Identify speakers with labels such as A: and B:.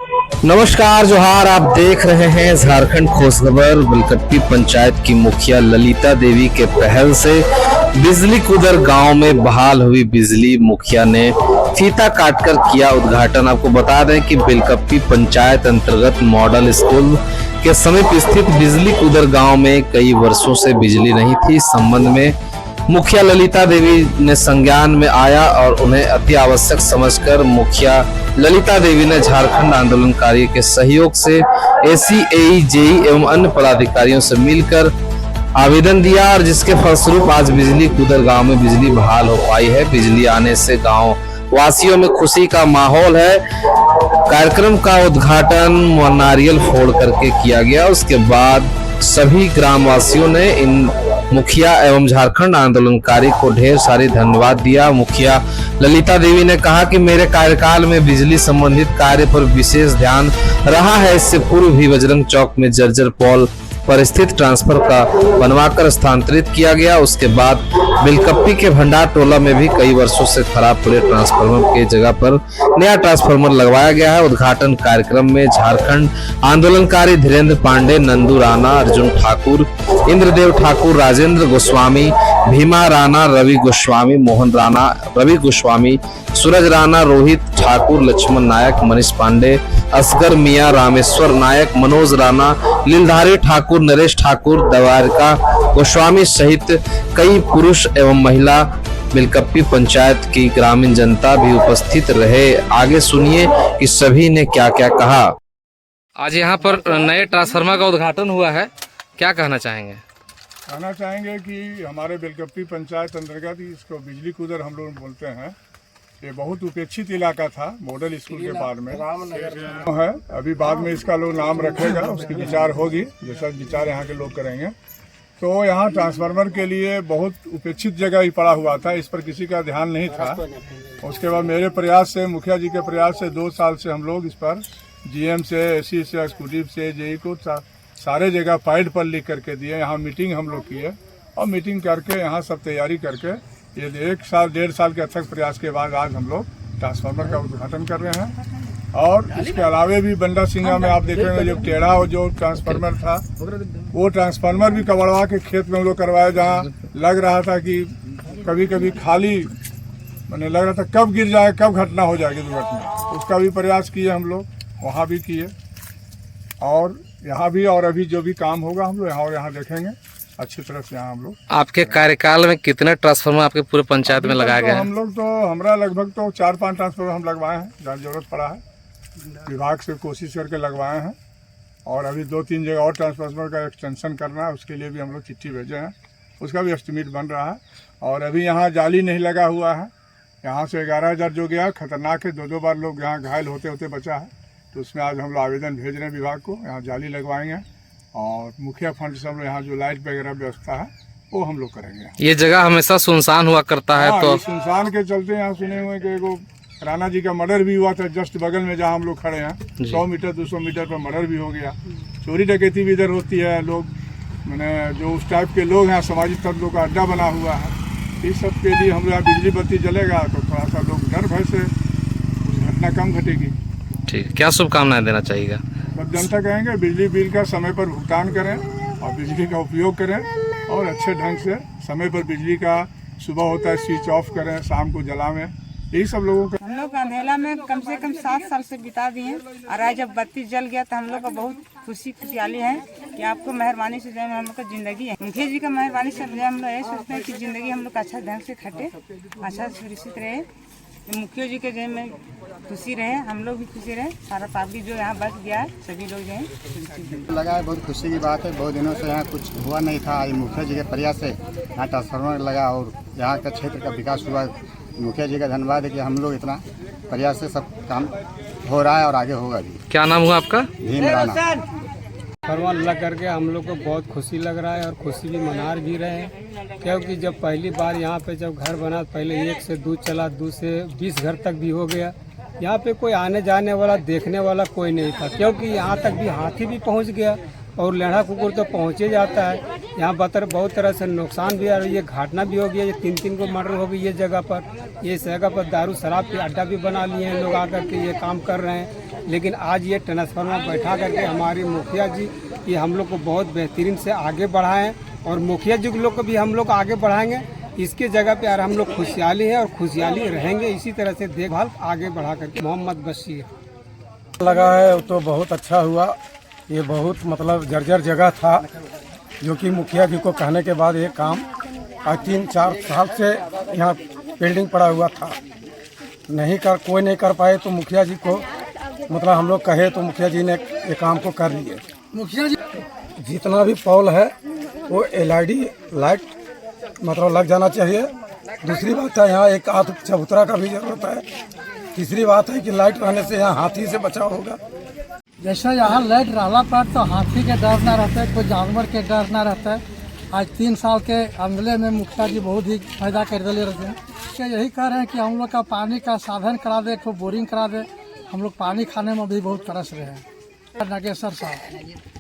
A: नमस्कार जोहार, आप देख रहे हैं झारखंड खोजखबर। बलकट्टी पंचायत की मुखिया ललिता देवी के पहल से बिजली कुदर गांव में बहाल हुई बिजली, मुखिया ने फीता काटकर किया उद्घाटन। आपको बता दें कि बेलकप्पी पंचायत अंतर्गत मॉडल स्कूल के समीप स्थित बिजली कुदर गांव में कई वर्षों से बिजली नहीं थी। इस संबंध में मुखिया ललिता देवी ने संज्ञान में आया और उन्हें अति आवश्यक समझकर मुखिया ललिता देवी ने झारखंड आंदोलनकारी के सहयोग से एसी, एई, जेई एवं अन्य पदाधिकारियों से मिलकर आवेदन दिया और जिसके फलस्वरूप आज बिजली कुदर गांव में बिजली बहाल हो पाई है। बिजली आने से गांव वासियों में खुशी का माहौल है। कार्यक्रम का उद्घाटन नारियल फोड़ करके किया गया। उसके बाद सभी ग्रामवासियों ने इन मुखिया एवं झारखंड आंदोलनकारी को ढेर सारी धन्यवाद दिया। मुखिया ललिता देवी ने कहा कि मेरे कार्यकाल में बिजली संबंधित कार्य पर विशेष ध्यान रहा है। इससे पूर्व भी बजरंग चौक में जर्जर पोल पर स्थित ट्रांसफर का बनवाकर स्थानांतरित किया गया। उसके बाद बेलकप्पी के भंडार टोला में भी कई वर्षों से खराब पड़े ट्रांसफार्मर के जगह पर नया ट्रांसफार्मर लगवाया गया है। उद्घाटन कार्यक्रम में झारखंड आंदोलनकारी धीरेन्द्र पांडे, नंदू राणा, अर्जुन ठाकुर, इंद्रदेव ठाकुर, राजेंद्र गोस्वामी, भीमा राणा, रवि गोस्वामी, मोहन राणा, रवि गोस्वामी, सूरज राणा, रोहित ठाकुर, लक्ष्मण नायक, मनीष पांडे, असगर मियां, रामेश्वर नायक, मनोज राणा, लीलधारी ठाकुर, नरेश ठाकुर, द्वारिका गोस्वामी सहित कई पुरुष एवं महिला बेलकप्पी पंचायत की ग्रामीण जनता भी उपस्थित रहे। आगे सुनिए कि सभी ने क्या क्या कहा। आज यहाँ पर नए ट्रांसफार्मर का उद्घाटन हुआ है, क्या कहना चाहेंगे?
B: कहना चाहेंगे कि हमारे बेलकप्पी पंचायत अंतर्गत इसको बिजली कुदर हम लोग बोलते हैं। ये बहुत उपेक्षित इलाका था मॉडल स्कूल के बाद में है। अभी बाद में इसका लोग नाम रखेगा, उसकी विचार होगी, जैसा विचार यहाँ के लोग करेंगे। तो यहाँ ट्रांसफार्मर के लिए बहुत उपेक्षित जगह ही पड़ा हुआ था, इस पर किसी का ध्यान नहीं था। उसके बाद मेरे प्रयास से, मुखिया जी के प्रयास से 2 साल से हम लोग इस पर जीएम से, एसी से, एग्जीक्यूटिव से, जेई को सारे जगह फाइल पर लिख करके दिए। यहाँ मीटिंग हम लोग किए और मीटिंग करके यहाँ सब तैयारी करके ये 1 साल 1.5 साल के अथक प्रयास के बाद आज हम लोग ट्रांसफार्मर का उद्घाटन कर रहे हैं। और इसके अलावे भी बंडा सिंगा में आप देखेंगे जो टेढ़ा और जो ट्रांसफार्मर था, वो ट्रांसफार्मर भी कबड़वा के खेत में हम लोग करवाया, जहाँ लग रहा था कि कभी कभी खाली मैंने लग रहा था कब गिर जाए, कब घटना हो जाएगी दुर्घटना। उसका भी प्रयास किए हम लोग, वहाँ भी किए और यहाँ भी। और अभी जो भी काम होगा हम लोग यहाँ देखेंगे अच्छी तरह से। यहाँ हम लोग
A: आपके कार्यकाल में कितने ट्रांसफार्मर आपके पूरे पंचायत में लगाया गया है?
B: हम लोग तो हमारा लगभग तो 4-5 ट्रांसफार्मर हम लगवाए हैं, जहाँ जरूरत पड़ा है विभाग से कोशिश करके लगवाए हैं। और अभी 2-3 जगह और ट्रांसफार्मर का एक्सटेंशन करना है, उसके लिए भी हम लोग चिट्ठी भेजे हैं, उसका भी एस्टिमेट बन रहा है। और अभी यहाँ जाली नहीं लगा हुआ है, यहाँ से 11,000 जो गया खतरनाक है, 2-2 बार लोग यहाँ घायल होते होते बचा है। तो उसमें आज हम लोग आवेदन भेज रहे हैं विभाग को, यहाँ जाली लगवाएंगे। और मुखिया फंड से हम लोग यहाँ जो लाइट वगैरह व्यवस्था है वो हम लोग करेंगे।
A: ये जगह हमेशा सुनसान हुआ करता है। तो
B: सुनसान के चलते यहाँ सुने हुए कि एगो राणा जी का मर्डर भी हुआ था जस्ट बगल में जहाँ हम लोग खड़े हैं, 100 मीटर 200 मीटर पर मर्डर भी हो गया। चोरी डकैती भी इधर होती है, लोग मैंने जो उस टाइप के लोग हैं सामाजिक तत्वों का अड्डा बना हुआ है। इस सब के लिए हम लोग यहाँ बिजली बत्ती जलेगा तो थोड़ा सा लोग डर भय से घटना कम घटेगी।
A: ठीक, क्या शुभकामनाएं देना चाहिएगा?
B: सब जनता कहेंगे बिजली बिल का समय पर भुगतान करें और बिजली का उपयोग करें और अच्छे ढंग से समय पर बिजली का सुबह होता है स्विच ऑफ करें, शाम को जलावें। यही सब लोगों का।
C: हम लोग अंधेला में कम से कम 7 साल से बिता दिए और आज जब बत्ती जल गया तो हम लोग का बहुत खुशहाली है कि आपको मेहरबानी से जो हम लोग का जिंदगी है, मुखिया जी का मेहरबानी से हम लोग यही सोचते हैं कि जिंदगी हम लोग का अच्छा ढंग से खटे, अच्छा सुरक्षित रहे। मुखिया जी के जय में खुशी रहे, हम लोग भी खुशी रहे, सारा पब्लिक जो यहाँ बच गया है सभी लोग जो है
D: लगा है। बहुत खुशी की बात है, बहुत दिनों से यहाँ कुछ हुआ नहीं था। आज मुखिया जी के प्रयास से यहाँ ट्रांसफार्मर लगा और यहाँ का क्षेत्र का विकास हुआ। मुखिया जी का धन्यवाद है कि हम लोग इतना प्रयास से सब काम हो रहा है और आगे होगा भी।
A: क्या नाम हुआ आपका?
D: भीम राणा।
E: ट्रांसफार्मर लग करके हम लोग को बहुत खुशी लग रहा है और खुशी भी मना भी रहे हैं, क्योंकि जब पहली बार यहाँ पे जब घर बना पहले 1 से 2 चला, 2 से 20 घर तक भी हो गया। यहाँ पे कोई आने जाने वाला देखने वाला कोई नहीं था, क्योंकि यहाँ तक भी हाथी भी पहुँच गया और लेढ़ा कुकुर तो पहुँचे जाता है। यहाँ बहुत तरह से नुकसान भी है और ये घटना भी हो गया। ये 3-3 को मर्डर हो गई ये जगह पर। दारू शराब के अड्डा भी बना लिए हैं लोग आकर के ये काम कर रहे हैं। लेकिन आज ये ट्रांसफार्मर बैठा करके हमारे मुखिया जी ये हम लोग को बहुत बेहतरीन से आगे बढ़ाएं और मुखिया जी लोग को भी हम लोग आगे बढ़ाएंगे। इसके जगह पे यार हम लोग खुशहाली है और खुशहाली रहेंगे, इसी तरह से देखभाल आगे बढ़ा करके। मोहम्मद बशीर
F: लगा है तो बहुत अच्छा हुआ। ये बहुत मतलब जर्जर जगह था जो कि मुखिया जी को कहने के बाद ये काम आज 3-4 साल से यहाँ बिल्डिंग पड़ा हुआ था, कोई नहीं कर पाए, तो मुखिया जी को मतलब हम लोग कहे तो मुखिया जी ने ये काम को कर लिए। मुखिया जी जितना भी पोल है वो LED लाइट मतलब लग जाना चाहिए। दूसरी बात है यहाँ एक आध चबूतरा का भी जरूरत है। तीसरी बात है कि लाइट रहने से यहाँ हाथी से बचाव होगा।
G: जैसे यहाँ लाइट रहला पर तो हाथी के डर ना रहता है, कोई जानवर के डर ना रहता है। आज 3 साल के अंदर में मुखिया जी बहुत ही फायदा कर दिले रहते हैं। क्या यही कह रहे हैं कि हम लोग का पानी का साधन करा दे, तो बोरिंग करा दे। हम लोग पानी खाने में भी बहुत तरस रहे हैं। नागेश्वर साहब